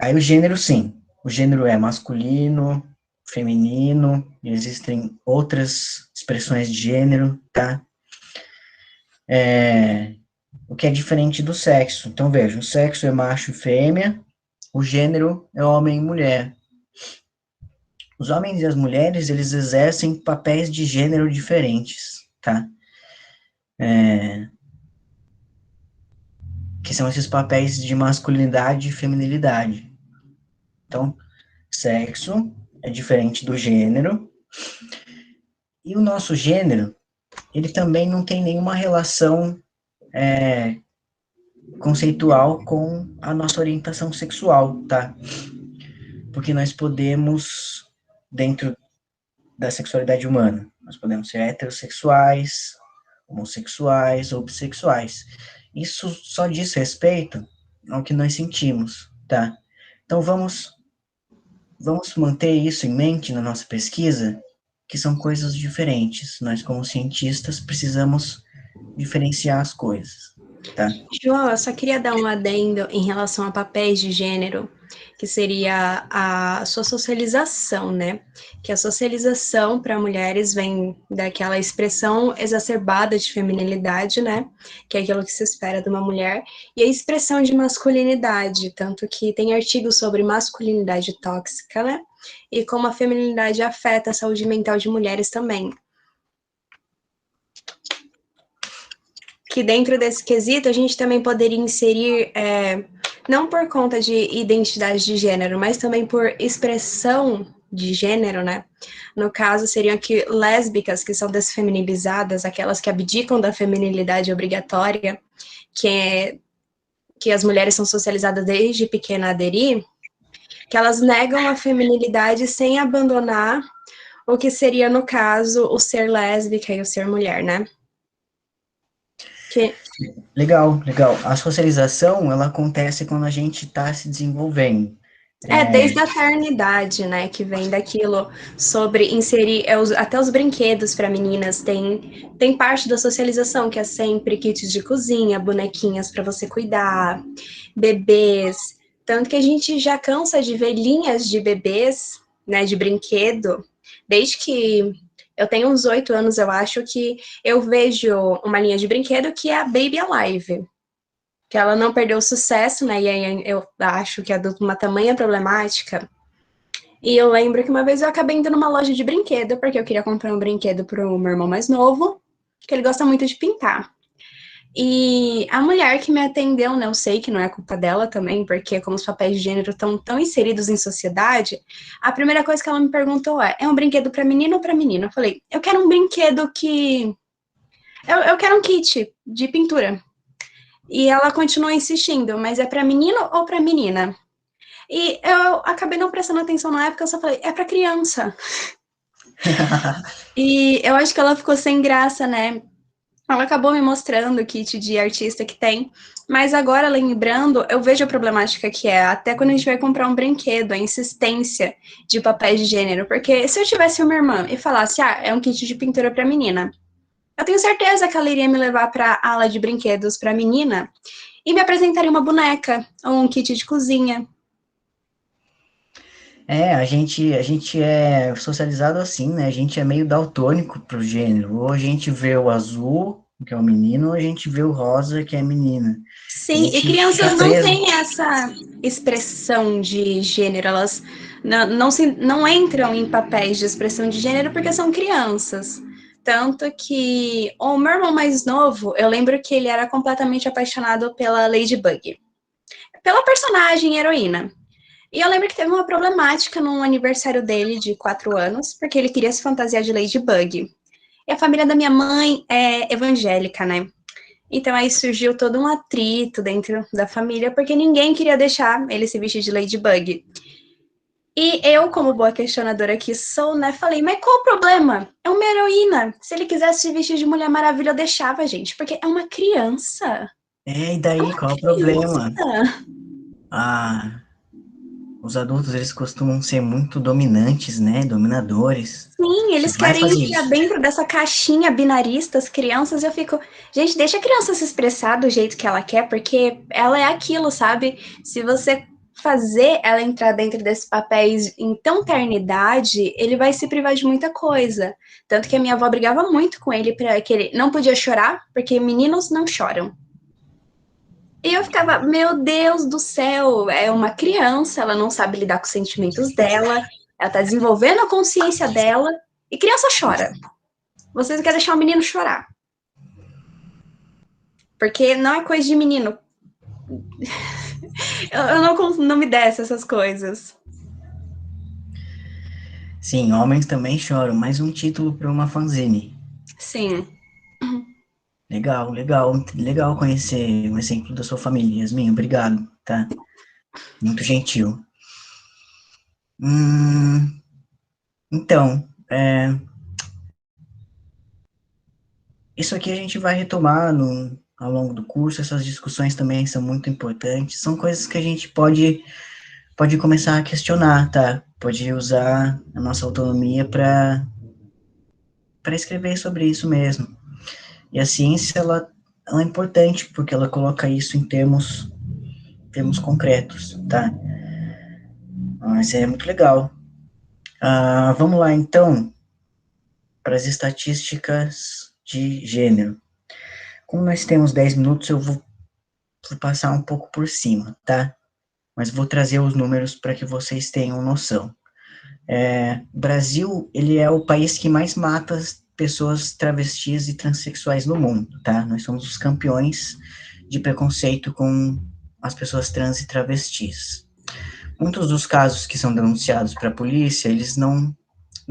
Aí o gênero, sim. O gênero é masculino, feminino, existem outras expressões de gênero, tá? O que é diferente do sexo. Então, veja, o sexo é macho e fêmea, o gênero é homem e mulher. Os homens e as mulheres, eles exercem papéis de gênero diferentes, tá? Que são esses papéis de masculinidade e feminilidade. Então, sexo é diferente do gênero, e o nosso gênero, ele também não tem nenhuma relação conceitual com a nossa orientação sexual, tá? Porque nós podemos, dentro da sexualidade humana, nós podemos ser heterossexuais, homossexuais ou bissexuais. Isso só diz respeito ao que nós sentimos, tá? Então vamos manter isso em mente na nossa pesquisa, que são coisas diferentes. Nós, como cientistas, precisamos diferenciar as coisas, tá? João, eu só queria dar um adendo em relação a papéis de gênero, que seria a sua socialização, né? Que a socialização para mulheres vem daquela expressão exacerbada de feminilidade, né? Que é aquilo que se espera de uma mulher, e a expressão de masculinidade, tanto que tem artigos sobre masculinidade tóxica, né? E como a feminilidade afeta a saúde mental de mulheres também. Que dentro desse quesito a gente também poderia inserir, não por conta de identidade de gênero, mas também por expressão de gênero, né? No caso, seriam aqui lésbicas, que são desfeminilizadas, aquelas que abdicam da feminilidade obrigatória, que as mulheres são socializadas desde pequena a aderir, que elas negam a feminilidade sem abandonar o que seria, no caso, o ser lésbica e o ser mulher, né? Que Legal, legal. A socialização, ela acontece quando a gente está se desenvolvendo. desde a eternidade, né, que vem daquilo sobre inserir até os brinquedos para meninas tem parte da socialização que é sempre kits de cozinha, bonequinhas para você cuidar, bebês, tanto que a gente já cansa de ver linhas de bebês, né, de brinquedo, desde que eu tenho uns 8 anos, eu acho que eu vejo uma linha de brinquedo que é a Baby Alive, que ela não perdeu o sucesso, né? E aí eu acho que é de uma tamanha problemática E eu lembro que uma vez eu acabei indo numa loja de brinquedo, porque eu queria comprar um brinquedo pro meu irmão mais novo, que ele gosta muito de pintar. E a mulher que me atendeu, né, eu sei que não é culpa dela também, porque como os papéis de gênero estão tão inseridos em sociedade, a primeira coisa que ela me perguntou é um brinquedo para menino ou para menina? Eu falei, eu quero um brinquedo que... Eu quero um kit de pintura. E ela continuou insistindo, mas é para menino ou para menina? E eu acabei não prestando atenção na época, eu só falei, é para criança. E eu acho que ela ficou sem graça, né? Ela acabou me mostrando o kit de artista que tem, mas agora, lembrando, eu vejo a problemática que é, até quando a gente vai comprar um brinquedo, a insistência de papéis de gênero, porque se eu tivesse uma irmã e falasse, é um kit de pintura para menina, eu tenho certeza que ela iria me levar para a ala de brinquedos para menina e me apresentaria uma boneca ou um kit de cozinha. A gente é socializado assim, né? A gente é meio daltônico pro gênero. Ou a gente vê o azul, que é o menino, ou a gente vê o rosa, que é a menina. A Sim, e gente fica crianças não preso. têm essa expressão de gênero, elas não entram em papéis de expressão de gênero porque são crianças. Tanto que o meu irmão mais novo, eu lembro que ele era completamente apaixonado pela Ladybug, pela personagem heroína. E eu lembro que teve uma problemática no aniversário dele, de 4 anos, porque ele queria se fantasiar de Ladybug. E a família da minha mãe é evangélica, né? Então aí surgiu todo um atrito dentro da família, porque ninguém queria deixar ele se vestir de Ladybug. E eu, como boa questionadora que sou, né, falei, mas qual o problema? É uma heroína. Se ele quisesse se vestir de Mulher Maravilha, eu deixava, gente, porque é uma criança. E daí, qual é o problema? Criança. Ah, os adultos, eles costumam ser muito dominantes, né? Dominadores. Sim, Você eles vai querem fazer enfiar isso. dentro dessa caixinha binarista as crianças. Eu fico, gente, deixa a criança se expressar do jeito que ela quer, porque ela é aquilo, sabe? Se você fazer ela entrar dentro desses papéis em tão ternidade, ele vai se privar de muita coisa. Tanto que a minha avó brigava muito com ele para que ele não podia chorar, porque meninos não choram. E eu ficava, meu Deus do céu, é uma criança, ela não sabe lidar com os sentimentos dela, ela tá desenvolvendo a consciência dela, e criança chora. Vocês querem deixar o menino chorar. Porque não é coisa de menino. Eu não me desce essas coisas. Sim, homens também choram. Mais um título para uma fanzine. Sim. Legal, legal, legal conhecer um exemplo da sua família, Yasmin. Obrigado, tá? Muito gentil. Então, isso aqui a gente vai retomar ao longo do curso. Essas discussões também são muito importantes. São coisas que a gente pode começar a questionar, tá? Pode usar a nossa autonomia para escrever sobre isso mesmo. E a ciência, ela é importante, porque ela coloca isso em termos concretos, tá? Mas é muito legal. Vamos lá, então, para as estatísticas de gênero. Como nós temos 10 minutos, eu vou passar um pouco por cima, tá? Mas vou trazer os números para que vocês tenham noção. O Brasil, ele é o país que mais mata pessoas travestis e transexuais no mundo, tá? Nós somos os campeões de preconceito com as pessoas trans e travestis. Muitos dos casos que são denunciados para a polícia, eles não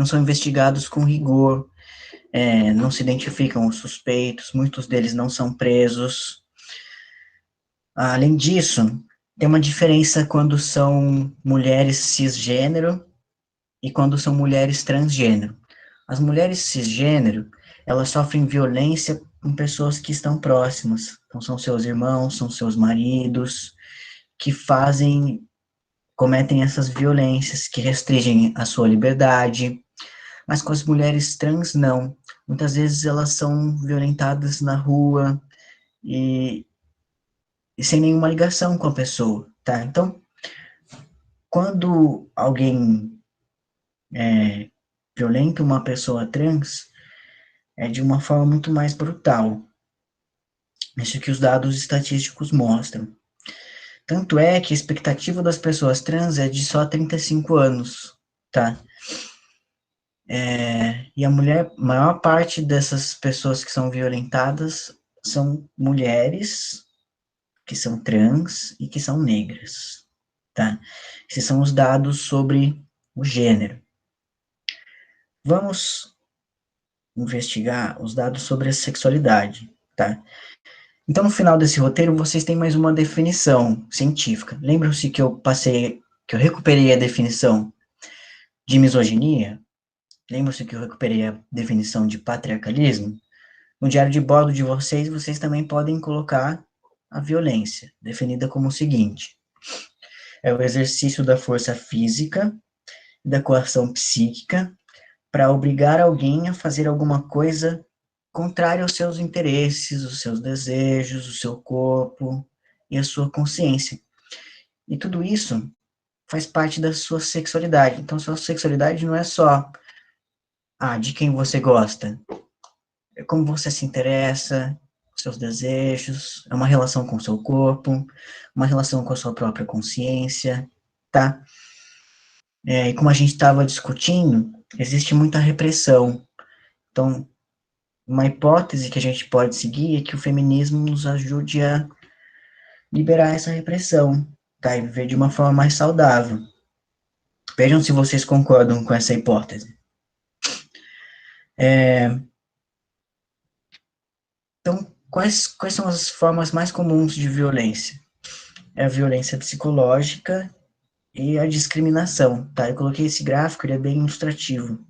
são investigados com rigor, não se identificam os suspeitos, muitos deles não são presos. Além disso, tem uma diferença quando são mulheres cisgênero e quando são mulheres transgênero. As mulheres cisgênero, elas sofrem violência com pessoas que estão próximas. Então, são seus irmãos, são seus maridos, que cometem essas violências, que restringem a sua liberdade. Mas com as mulheres trans, não. Muitas vezes elas são violentadas na rua e sem nenhuma ligação com a pessoa, tá? Então, quando alguém violenta uma pessoa trans, é de uma forma muito mais brutal. Isso que os dados estatísticos mostram. Tanto é que a expectativa das pessoas trans é de só 35 anos. tá? E a maior parte dessas pessoas que são violentadas são mulheres que são trans e que são negras, tá? Esses são os dados sobre o gênero. Vamos investigar os dados sobre a sexualidade, tá? Então, no final desse roteiro, vocês têm mais uma definição científica. Lembram-se que eu recuperei a definição de misoginia? Lembram-se que eu recuperei a definição de patriarcalismo? No diário de bordo de vocês, vocês também podem colocar a violência, definida como o seguinte: é o exercício da força física e da coação psíquica para obrigar alguém a fazer alguma coisa contrária aos seus interesses, os seus desejos, o seu corpo e a sua consciência. E tudo isso faz parte da sua sexualidade. Então, sua sexualidade não é só de quem você gosta, é como você se interessa, seus desejos, é uma relação com o seu corpo, uma relação com a sua própria consciência, tá? E como a gente estava discutindo, existe muita repressão. Então, uma hipótese que a gente pode seguir é que o feminismo nos ajude a liberar essa repressão, tá? E viver de uma forma mais saudável. Vejam se vocês concordam com essa hipótese. Então, quais são as formas mais comuns de violência? É a violência psicológica e a discriminação, tá? Eu coloquei esse gráfico, ele é bem ilustrativo.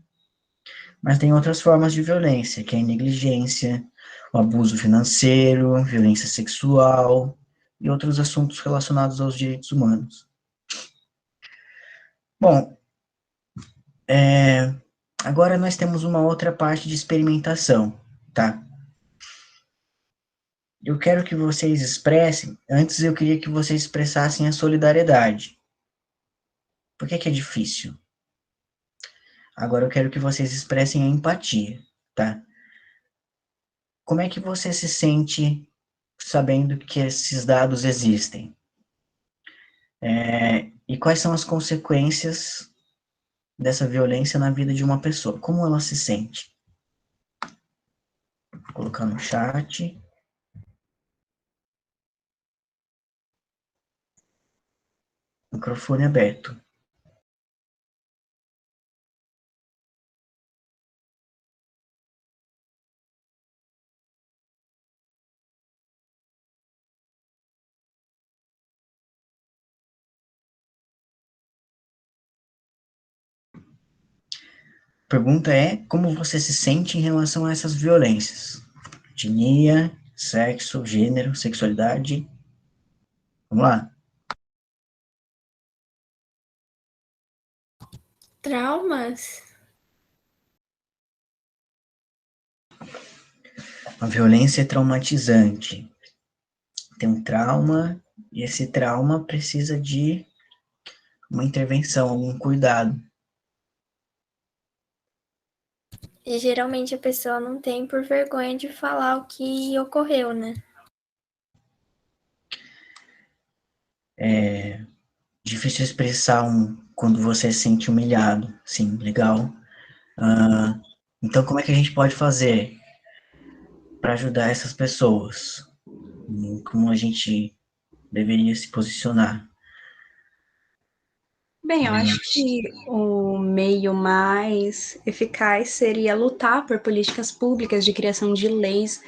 Mas tem outras formas de violência, que é a negligência, o abuso financeiro, violência sexual e outros assuntos relacionados aos direitos humanos. Bom, agora nós temos uma outra parte de experimentação, tá? Eu quero que vocês expressem, antes eu queria que vocês expressassem a solidariedade. Por que é difícil? Agora eu quero que vocês expressem a empatia, tá? Como é que você se sente sabendo que esses dados existem? E quais são as consequências dessa violência na vida de uma pessoa? Como ela se sente? Vou colocar no chat. Microfone aberto. A pergunta é como você se sente em relação a essas violências? Etnia, sexo, gênero, sexualidade. Vamos lá. Traumas? A violência é traumatizante. Tem um trauma e esse trauma precisa de uma intervenção, algum cuidado. E geralmente a pessoa não tem por vergonha de falar o que ocorreu, né? É difícil expressar quando você se sente humilhado. Sim, legal. Então, como é que a gente pode fazer para ajudar essas pessoas? Como a gente deveria se posicionar? Bem, eu acho que o meio mais eficaz seria lutar por políticas públicas de criação de leis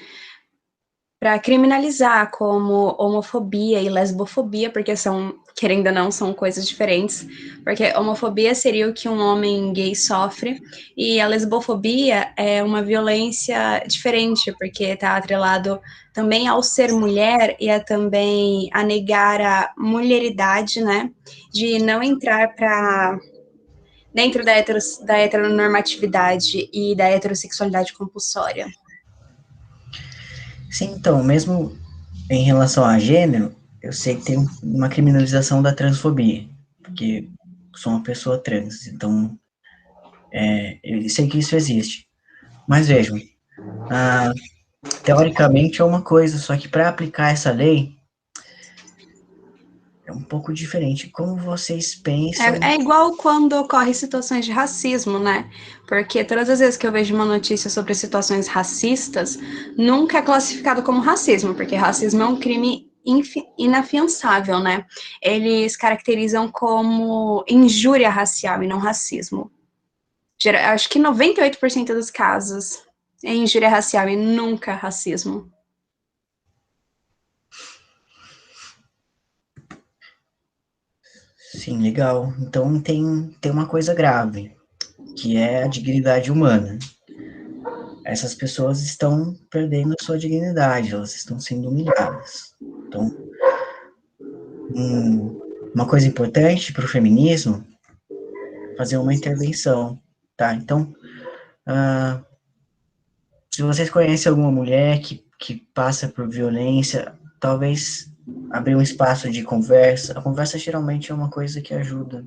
para criminalizar como homofobia e lesbofobia, porque são, querendo ou não, são coisas diferentes, porque homofobia seria o que um homem gay sofre, e a lesbofobia é uma violência diferente, porque está atrelado também ao ser mulher e também a negar a mulheridade, né, de não entrar para dentro da heteronormatividade e da heterossexualidade compulsória. Sim, então, mesmo em relação a gênero, eu sei que tem uma criminalização da transfobia, porque sou uma pessoa trans, então eu sei que isso existe. Mas vejam, teoricamente é uma coisa, só que para aplicar essa lei, é um pouco diferente. Como vocês pensam? É igual quando ocorrem situações de racismo, né? Porque todas as vezes que eu vejo uma notícia sobre situações racistas, nunca é classificado como racismo, porque racismo é um crime inafiançável, né? Eles caracterizam como injúria racial e não racismo. Acho que 98% dos casos é injúria racial e nunca racismo. Sim, legal. Então tem uma coisa grave, que é a dignidade humana. Essas pessoas estão perdendo a sua dignidade, elas estão sendo humilhadas. Então, uma coisa importante para o feminismo é fazer uma intervenção, tá? Então, se vocês conhecem alguma mulher que passa por violência, talvez abrir um espaço de conversa. A conversa geralmente é uma coisa que ajuda.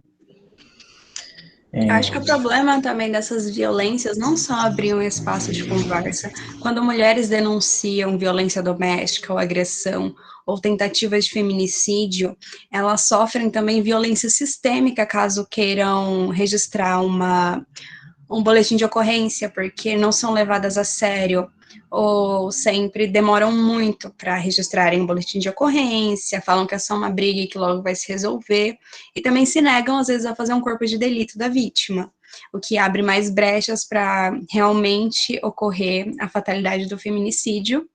Eu acho que o problema também dessas violências não só abrir um espaço de conversa. Quando mulheres denunciam violência doméstica ou agressão ou tentativas de feminicídio, elas sofrem também violência sistêmica caso queiram registrar um boletim de ocorrência, porque não são levadas a sério ou sempre demoram muito para registrarem um boletim de ocorrência, falam que é só uma briga e que logo vai se resolver, e também se negam, às vezes, a fazer um corpo de delito da vítima, o que abre mais brechas para realmente ocorrer a fatalidade do feminicídio.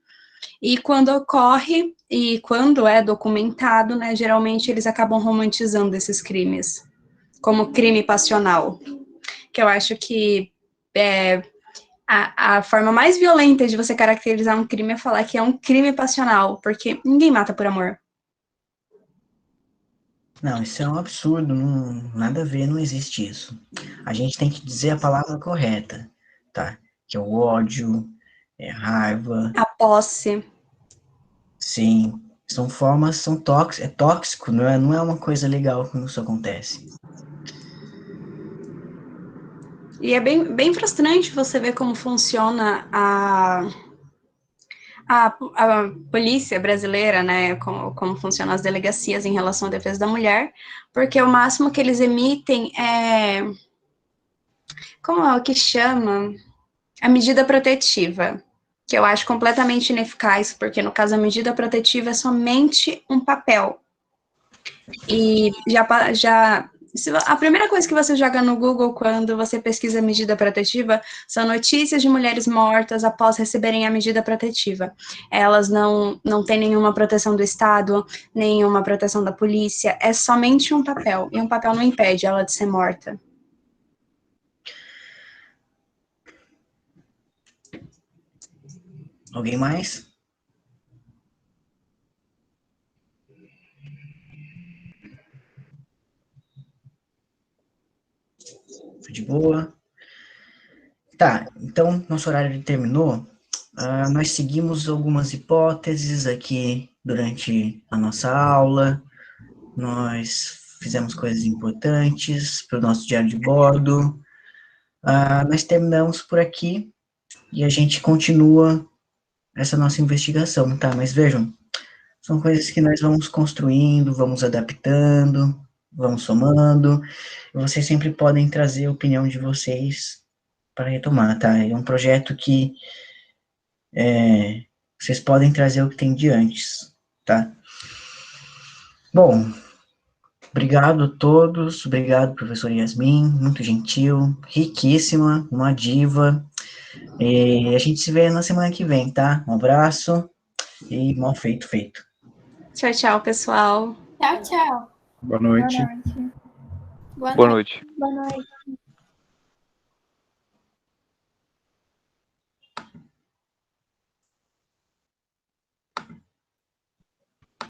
E quando ocorre, e quando é documentado, né, geralmente eles acabam romantizando esses crimes, como crime passional, que eu acho que a forma mais violenta de você caracterizar um crime é falar que é um crime passional, porque ninguém mata por amor. Não, isso é um absurdo, nada a ver, não existe isso. A gente tem que dizer a palavra correta, tá? Que é o ódio, é a raiva, A posse. sim. São formas, é tóxico, não é uma coisa legal quando isso acontece. E é bem frustrante você ver como funciona a polícia brasileira, né, como funcionam as delegacias em relação à defesa da mulher, porque o máximo que eles emitem é, como é o que chama? A medida protetiva, que eu acho completamente ineficaz, porque no caso a medida protetiva é somente um papel. E a primeira coisa que você joga no Google quando você pesquisa medida protetiva são notícias de mulheres mortas após receberem a medida protetiva. Elas não têm nenhuma proteção do Estado, nenhuma proteção da polícia, é somente um papel, e um papel não impede ela de ser morta. Alguém mais? De boa? Tá, então nosso horário terminou. Nós seguimos algumas hipóteses aqui durante a nossa aula. Nós fizemos coisas importantes para o nosso diário de bordo. Nós terminamos por aqui e a gente continua essa nossa investigação, tá? Mas vejam, são coisas que nós vamos construindo, vamos adaptando, vamos somando, e vocês sempre podem trazer a opinião de vocês para retomar, tá? É um projeto que vocês podem trazer o que tem de antes, tá? Bom, obrigado a todos, obrigado, professor Yasmin, muito gentil, riquíssima, uma diva, e a gente se vê na semana que vem, tá? Um abraço e mal feito, feito. Tchau, tchau, pessoal. Tchau, tchau. Boa noite. Boa noite. Boa Boa noite. noite. Boa noite.